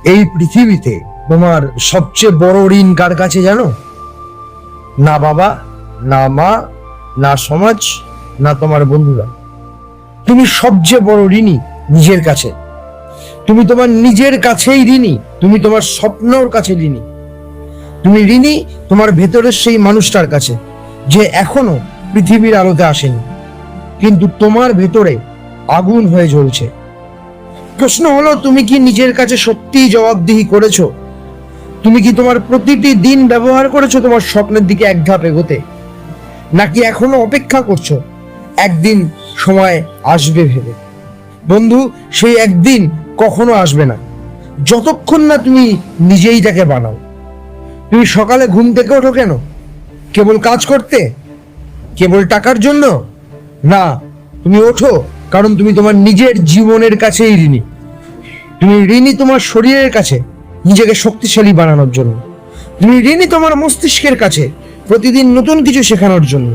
এই পৃথিবীতে তোমার সবচেয়ে বড় ঋণ কার কাছে জানো? না বাবা, না মা, না সমাজ, না তোমার বন্ধুরা। তুমি সবচেয়ে বড় ঋণী নিজের কাছে। তুমি তোমার নিজের কাছেই ঋণী। তুমি তোমার স্বপ্নর কাছে ঋণী। তুমি ঋণী তোমার ভেতরের সেই মানুষটার কাছে যে এখনো পৃথিবীর আলোতে আসেনি, কিন্তু তোমার ভেতরে আগুন হয়ে জ্বলছে। প্রশ্ন হলো, তুমি কি নিজের কাছে সত্যিই জবাবদিহি করেছো? তুমি কি তোমার প্রতিটি দিন ব্যবহার করেছো তোমার স্বপ্নের দিকে এক ধাপ এগোতে, নাকি এখনো অপেক্ষা করছো একদিন সময় আসবে ভেবে? বন্ধু, সেই একদিন কখনো আসবে না যতক্ষণ না তুমি নিজেই তাকে বানাও। তুমি সকালে ঘুম থেকে ওঠো কেন? কেবল কাজ করতে? কেবল টাকার জন্য? না, তুমি ওঠো কারণ তুমি তোমার নিজের জীবনের কাছেই ঋণী। তুমি ঋণী তোমার শরীরের কাছে নিজেকে শক্তিশালী বানানোর জন্য। তুমি ঋণী তোমার মস্তিষ্কের কাছে প্রতিদিন নতুন কিছু শেখানোর জন্য।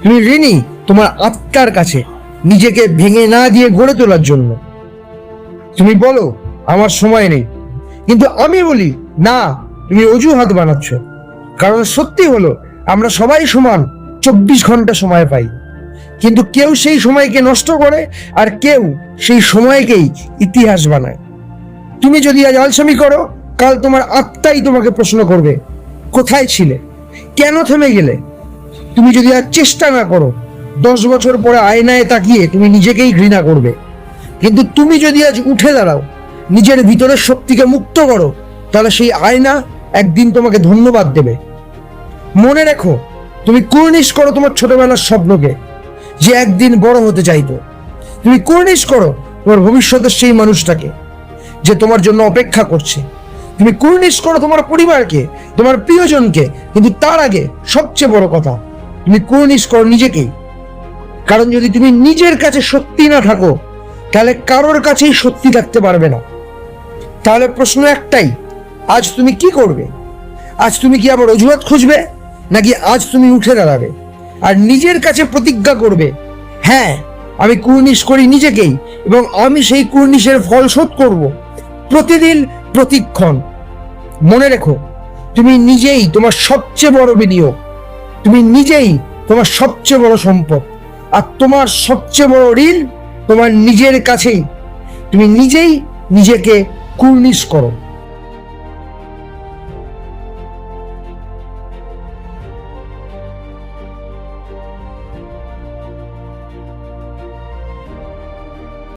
তুমি ঋণী তোমার আত্মার কাছে নিজেকে ভেঙে না দিয়ে গড়ে তোলার জন্য। তুমি বলো আমার সময় নেই, কিন্তু আমি বলি না, তুমি অজুহাত বানাচ্ছ। কারণ সত্যি হলো, আমরা সবাই সমান 24 ঘন্টা সময় পাই, কিন্তু কেউ সেই সময়কে নষ্ট করে আর কেউ সেই সময়কেই ইতিহাস বানায়। তুমি যদি আজ আলসামি করো, কাল তোমার আত্মাই তোমাকে প্রশ্ন করবে, কোথায় ছিলে, কেন থেমে গেলে? তুমি যদি আজ চেষ্টা না করো, 10 বছর পরে আয়নায় তাকিয়ে তুমি নিজেকেই ঘৃণা করবে। কিন্তু তুমি যদি আজ উঠে দাঁড়াও, নিজের ভিতরের শক্তিকে মুক্ত করো, তাহলে সেই আয়না একদিন তোমাকে ধন্যবাদ দেবে। মনে রেখো, তুমি কুর্নিশ করো তোমার ছোটবেলার স্বপ্নকে, যে একদিন বড় হতে চাইতো। তুমি কুর্নিশ করো তোমার ভবিষ্যতের সেই মানুষটাকে, যে তোমার জন্য অপেক্ষা করছে। তুমি কুর্নিশ করো তোমার পরিবারকে, তোমার প্রিয়জনকে, কিন্তু তার আগে সবচেয়ে বড় কথা, তুমি কুর্নিশ করো নিজেকেই। কারণ যদি তুমি নিজের কাছে সত্যি না থাকো, তাহলে কারোর কাছেই সত্যি থাকতে পারবে না। তাহলে প্রশ্ন একটাই, আজ তুমি কি করবে? আজ তুমি কি আবার অজুহাত খুঁজবে, নাকি আজ তুমি উঠে দাঁড়াবে আর নিজের কাছে প্রতিজ্ঞা করবে, হ্যাঁ আমি কুর্নিশ করি নিজেকেই, এবং আমি সেই কুর্নিশের ফল শোধ করব প্রতিদিন, প্রতিক্ষণ। মনে রেখো, তুমি নিজেই তোমার সবচেয়ে বড় বিনিয়োগ। তুমি নিজেই তোমার সবচেয়ে বড় সম্পদ, আর তোমার সবচেয়ে বড় ঋণ তোমার নিজের কাছেই। তুমি নিজেই নিজেকে কুর্নিশ করো।